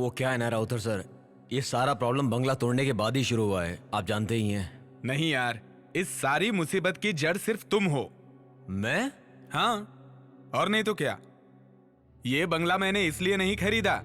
वो क्या है ना राउतर सर, ये सारा प्रॉब्लम बंगला तोड़ने के बाद ही शुरू हुआ है, आप जानते ही हैं। नहीं यार, इस सारी मुसीबत की जड़ सिर्फ तुम हो। मैं? हाँ, और नहीं तो क्या। ये बंगला मैंने इसलिए नहीं खरीदा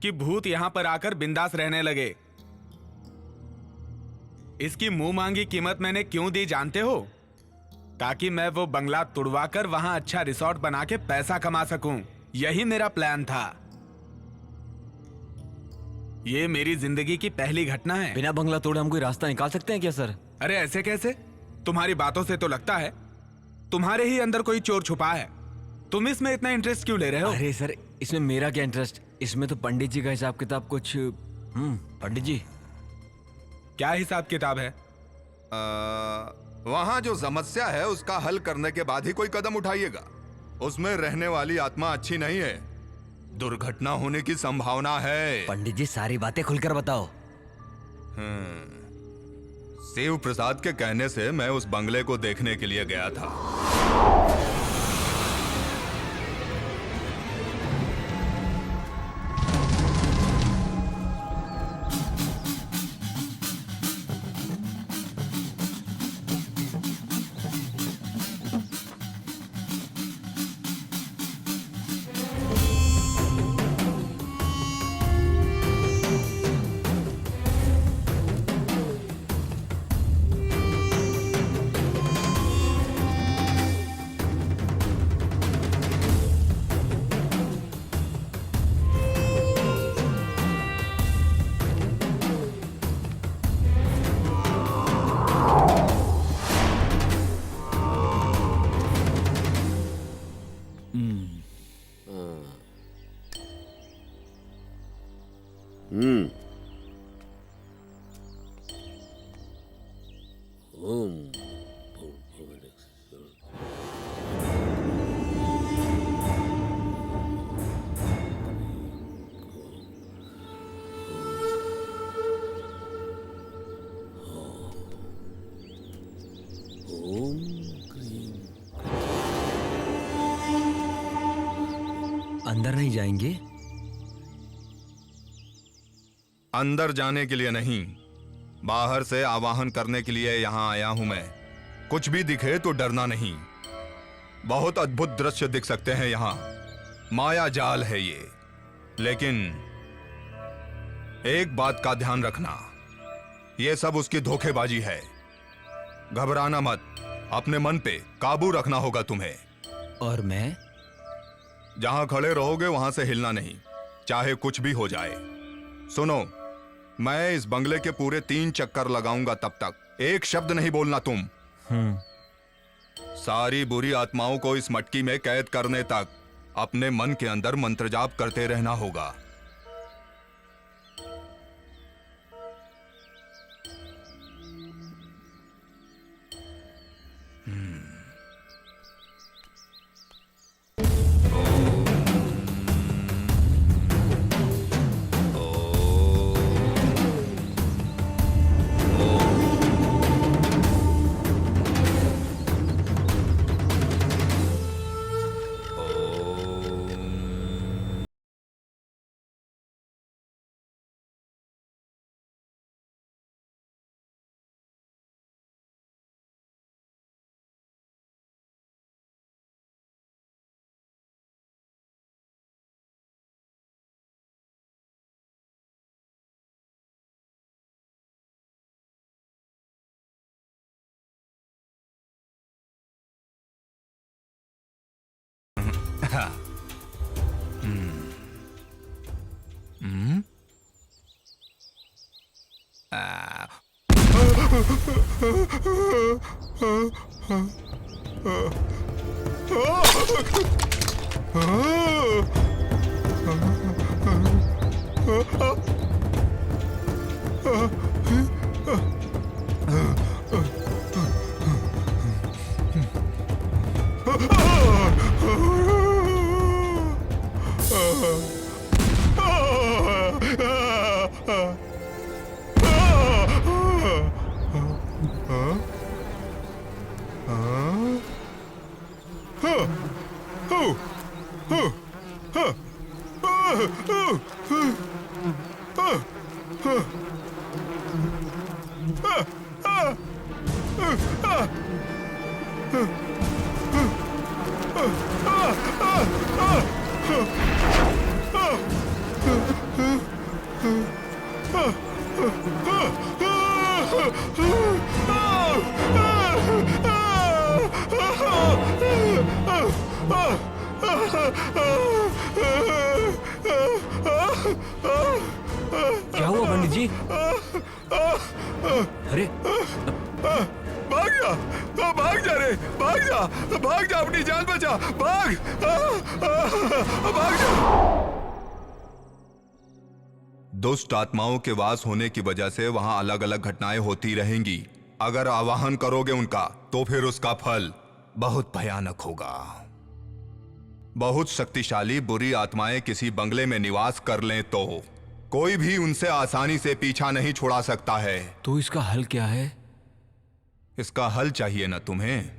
कि भूत यहां पर आकर बिंदास रहने लगे। इसकी मुंह मांगी कीमत मैंने क्यों दी जानते हो? ताकि मैं वो बंगला तुड़वाकर वहां अच्छा रिसोर्ट बना के पैसा कमा सकूं। यही मेरा प्लान था। ये मेरी जिंदगी की पहली घटना है। बिना बंगला तोड़े हम कोई रास्ता निकाल सकते हैं क्या सर? अरे ऐसे कैसे? तुम्हारी बातों से तो लगता है तुम्हारे ही अंदर कोई चोर छुपा है। तुम इसमें इतना इंटरेस्ट क्यों ले रहे हो? अरे सर, इसमें मेरा क्या इंटरेस्ट? इसमें तो पंडित जी का हिसाब किताब कुछ। पंडित जी। क्या हिसाब किताब है? वहाँ जो समस्या है उसका हल करने के बाद ही कोई कदम उठाइएगा। उसमें रहने वाली आत्मा अच्छी नहीं है, दुर्घटना होने की संभावना है। पंडित जी सारी बातें खुलकर बताओ। शिव प्रसाद के कहने से मैं उस बंगले को देखने के लिए गया था। अंदर नहीं जाएंगे? अंदर जाने के लिए नहीं, बाहर से आवाहन करने के लिए यहां आया हूं मैं। कुछ भी दिखे तो डरना नहीं। बहुत अद्भुत दृश्य दिख सकते हैं यहां, माया जाल है ये। लेकिन एक बात का ध्यान रखना, ये सब उसकी धोखेबाजी है। घबराना मत, अपने मन पे काबू रखना होगा तुम्हें। और मैं? जहां खड़े रहोगे वहां से हिलना नहीं, चाहे कुछ भी हो जाए। सुनो, मैं इस बंगले के पूरे 3 चक्कर लगाऊंगा, तब तक एक शब्द नहीं बोलना तुम। सारी बुरी आत्माओं को इस मटकी में कैद करने तक अपने मन के अंदर मंत्र जाप करते रहना होगा। क्या हुआ पंडित जी? अरे भाग जा, भाग जा रे, भाग जा, भाग जा, अपनी जान बचा, भाग, भाग जा। दुष्ट आत्माओं के वास होने की वजह से वहां अलग अलग घटनाएं होती रहेंगी। अगर आवाहन करोगे उनका तो फिर उसका फल बहुत भयानक होगा। बहुत शक्तिशाली बुरी आत्माएं किसी बंगले में निवास कर लें तो कोई भी उनसे आसानी से पीछा नहीं छुड़ा सकता है। तो इसका हल क्या है? इसका हल चाहिए ना तुम्हें?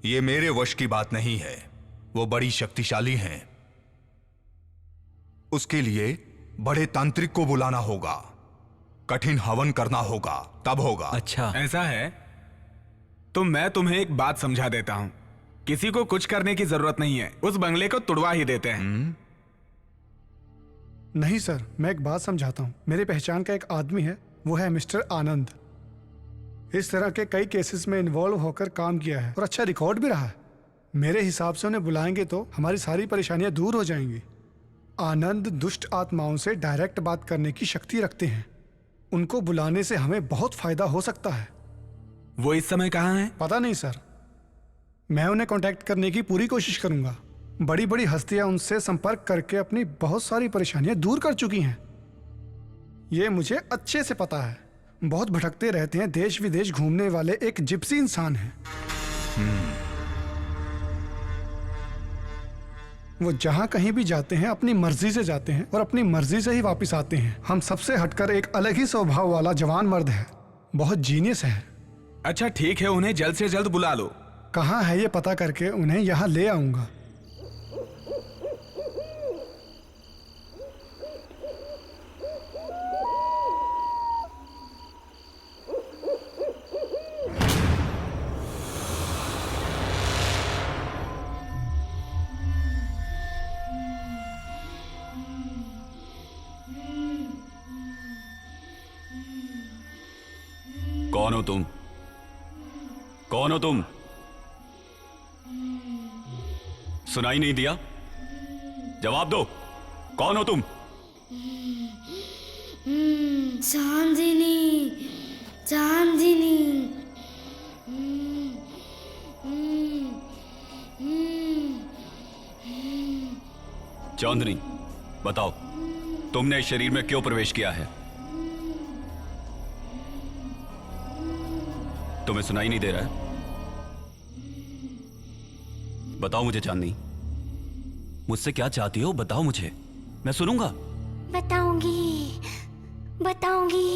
ये मेरे वश की बात नहीं है। वो बड़ी शक्तिशाली हैं। उसके लिए बड़े तांत्रिक को बुलाना होगा, कठिन हवन करना होगा, तब होगा। अच्छा, ऐसा है तो मैं तुम्हें एक बात समझा देता हूं। किसी को कुछ करने की जरूरत नहीं है, उस बंगले को तुड़वा ही देते हैं। नहीं सर, मैं एक बात समझाता हूँ। मेरी पहचान का एक आदमी है, वो है मिस्टर आनंद। इस तरह के कई केसेस में इन्वॉल्व होकर काम किया है और अच्छा रिकॉर्ड भी रहा है। मेरे हिसाब से उन्हें बुलाएंगे तो हमारी सारी परेशानियां दूर हो जाएंगी। आनंद दुष्ट आत्माओं से डायरेक्ट बात करने की शक्ति रखते हैं। उनको बुलाने से हमें बहुत फायदा हो सकता है। वो इस समय कहाँ है? पता नहीं सर, मैं उन्हें कांटेक्ट करने की पूरी कोशिश करूंगा। बड़ी बड़ी हस्तियां उनसे संपर्क करके अपनी बहुत सारी परेशानियां दूर कर चुकी हैं। ये मुझे अच्छे से पता है। बहुत भटकते रहते हैं, देश विदेश घूमने वाले एक जिप्सी इंसान हैं। वो जहां कहीं भी जाते हैं अपनी मर्जी से जाते हैं और अपनी मर्जी से ही वापस आते हैं। हम सबसे हटकर एक अलग ही स्वभाव वाला जवान मर्द है, बहुत जीनियस है। अच्छा ठीक है, उन्हें जल्द से जल्द बुला लो। कहाँ है ये पता करके उन्हें यहाँ ले आऊंगा। कौन हो तुम? कौन हो तुम? सुनाई नहीं दिया? जवाब दो, कौन हो तुम? चांदनी, चांदनी। चांदनी, बताओ तुमने इस शरीर में क्यों प्रवेश किया है? तुम्हें सुनाई नहीं दे रहा है? बताओ मुझे चांदनी, मुझसे क्या चाहती हो? बताओ मुझे, मैं सुनूंगा। बताऊंगी, बताऊंगी।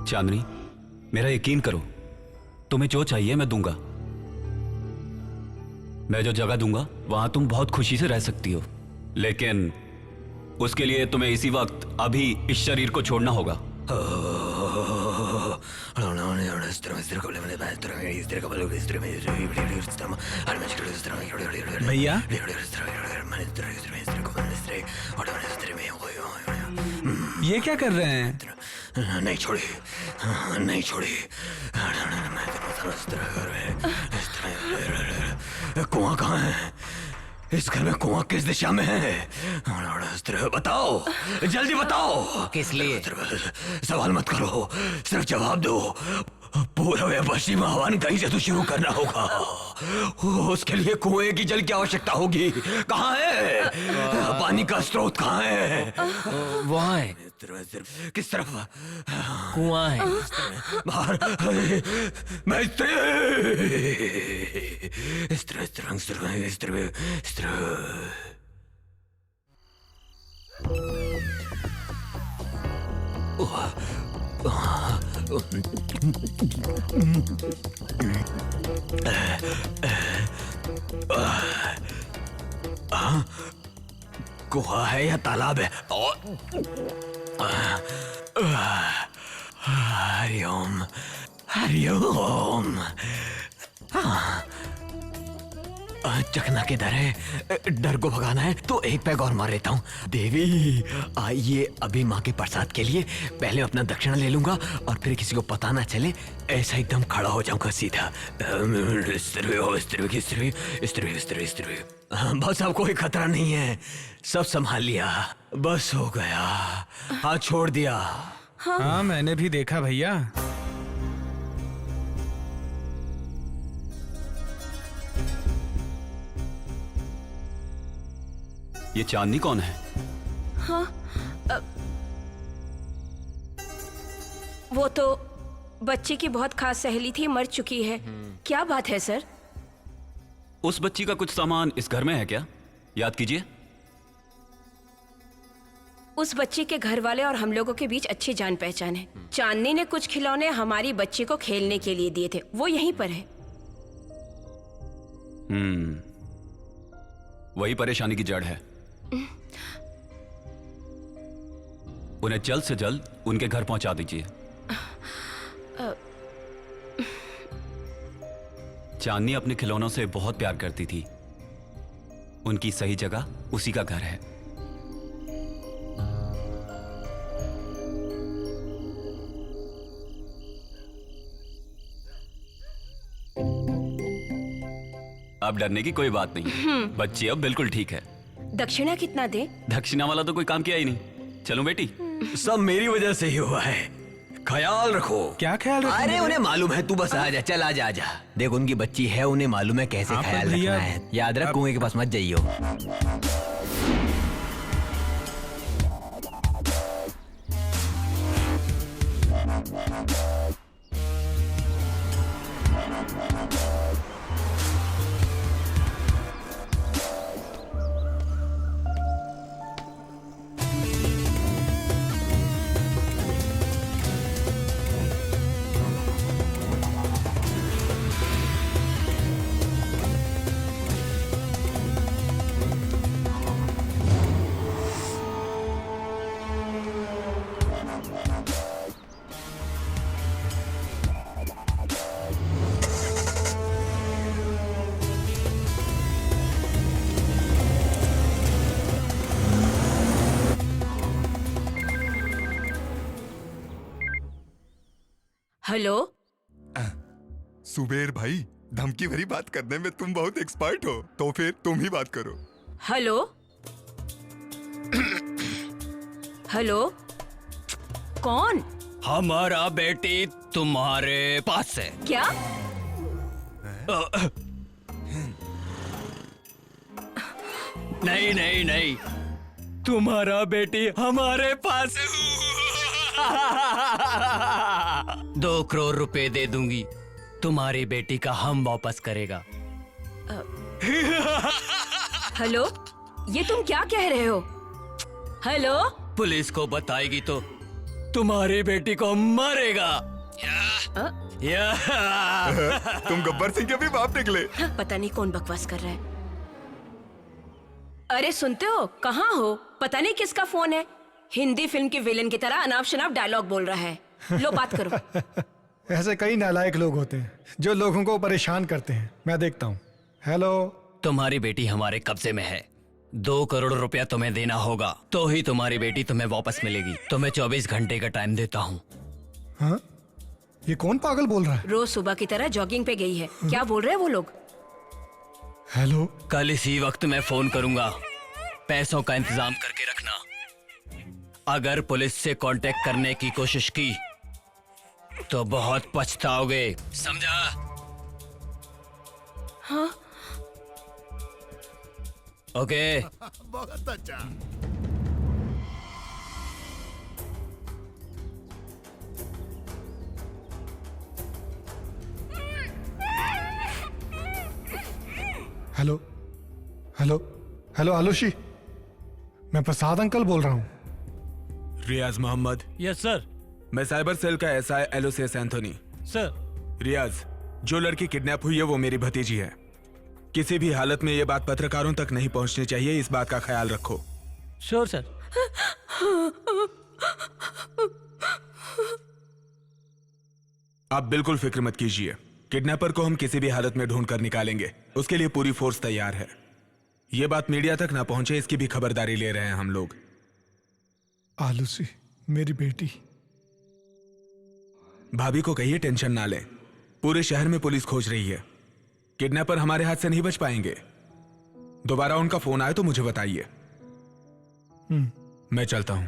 चांदनी, मेरा यकीन करो, तुम्हें जो चाहिए मैं दूंगा। मैं जो जगह दूंगा वहां तुम बहुत खुशी से रह सकती हो, लेकिन उसके लिए तुम्हें इसी वक्त अभी इस शरीर को छोड़ना होगा। भैया, ये क्या कर रहे हैं? नहीं छोड़ी, नहीं छोड़ी। कुआं कहाँ है? इस घर में कुआं किस दिशा में है? बताओ, जल्दी बताओ। किस लिए? सवाल मत करो, सिर्फ जवाब दो। पूर्व या पश्चिम आह्वान कहीं से तो शुरू करना होगा। उसके लिए कुएं की जल की आवश्यकता होगी। कहाँ है पानी का स्रोत? कहाँ है? वहाँ है। किस तरफ? कुआं है। बाहर। मैं गुहा है या तालाब है? हरिओम हरिओम। चकना किधर है? डर को भगाना है तो एक पैग और मार लेता हूँ। देवी आइए, अभी माँ के प्रसाद के लिए पहले अपना दक्षिणा ले लूंगा और फिर किसी को पता ना चले, ऐसा एकदम खड़ा हो जाऊंगा सीधा। बस अब कोई खतरा नहीं है, सब संभाल लिया, बस हो गया। हाँ छोड़ दिया। हाँ मैंने भी देखा भैया। ये चांदनी कौन है? वो तो बच्ची की बहुत खास सहेली थी, मर चुकी है। क्या बात है सर? उस बच्ची का कुछ सामान इस घर में है क्या? याद कीजिए। उस बच्ची के घर वाले और हम लोगों के बीच अच्छी जान पहचान है। चांदनी ने कुछ खिलौने हमारी बच्ची को खेलने के लिए दिए थे, वो यहीं पर है। वही परेशानी की जड़ है। उन्हें जल्द से जल्द उनके घर पहुंचा दीजिए। चांदनी अपने खिलौनों से बहुत प्यार करती थी। उनकी सही जगह उसी का घर है। अब डरने की कोई बात नहीं। बच्ची अब बिल्कुल ठीक है। दक्षिणा कितना दे? दक्षिणा वाला तो कोई काम किया ही नहीं। चलो बेटी। सब मेरी वजह से ही हुआ है, ख्याल रखो। क्या ख्याल रखोगे? अरे उन्हें मालूम है, तू बस आ जा, चल आ जा, आजा। देख उनकी बच्ची है, उन्हें मालूम है कैसे हाँ, पर ख्याल भैया, रखना है। याद रख, कुएं के पास मत जाइयो। हेलो। सुबेर भाई, धमकी भरी बात करने में तुम बहुत एक्सपर्ट हो, तो फिर तुम ही बात करो। हेलो। हेलो। कौन? हमारा बेटी तुम्हारे पास है। क्या? नहीं नहीं नहीं, तुम्हारा बेटी हमारे पास है। 2 करोड़ रुपए दे दूंगी, तुम्हारी बेटी का हम वापस करेगा। हेलो, ये तुम क्या कह रहे हो? हेलो। पुलिस को बताएगी तो तुम्हारी बेटी को मारेगा। तुम गब्बर सिंह के भी बाप निकले। पता नहीं कौन बकवास कर रहा है। अरे सुनते हो, कहाँ हो? पता नहीं किसका फोन है। हिंदी फिल्म के विलेन की तरह अनाप शनाप डायलॉग बोल रहा है। लो बात करो। ऐसे कई नालायक लोग होते हैं जो लोगों को परेशान करते हैं। मैं देखता हूँ। हेलो। तुम्हारी बेटी हमारे कब्जे में है। 2 करोड़ रुपया तुम्हें देना होगा, तो ही तुम्हारी बेटी तुम्हें वापस मिलेगी। तुम्हें 24 घंटे का टाइम देता हूँ। हाँ? ये कौन पागल बोल रहा है? रोज सुबह की तरह जॉगिंग पे गई है। क्या बोल रहे हैं वो लोग? हेलो। कल इसी वक्त मैं फोन करूंगा, पैसों का इंतजाम करके रखना। अगर पुलिस से कांटेक्ट करने की कोशिश की तो बहुत पछताओगे, समझा? हाँ। ओके। बहुत अच्छा। हेलो हेलो हेलो आलूशी, मैं प्रसाद अंकल बोल रहा हूँ। रियाज मोहम्मद। Yes sir. मैं साइबर सेल का SI Aloysius Anthony. Sir. Riyaz, जो लड़की किडनैप हुई है वो मेरी भतीजी है। किसी भी हालत में ये बात पत्रकारों तक नहीं पहुंचनी चाहिए, इस बात का ख्याल रखो। Sure sir. आप बिल्कुल फिक्र मत कीजिए, किडनैपर को हम किसी भी हालत में ढूंढ कर निकालेंगे। उसके लिए पूरी फोर्स तैयार है। ये बात मीडिया तक ना पहुंचे इसकी भी खबरदारी ले रहे हैं हम लोग। आलूसी मेरी बेटी। भाभी को कहिए टेंशन ना लें, पूरे शहर में पुलिस खोज रही है। किडनैपर हमारे हाथ से नहीं बच पाएंगे। दोबारा उनका फोन आए तो मुझे बताइए। मैं चलता हूं।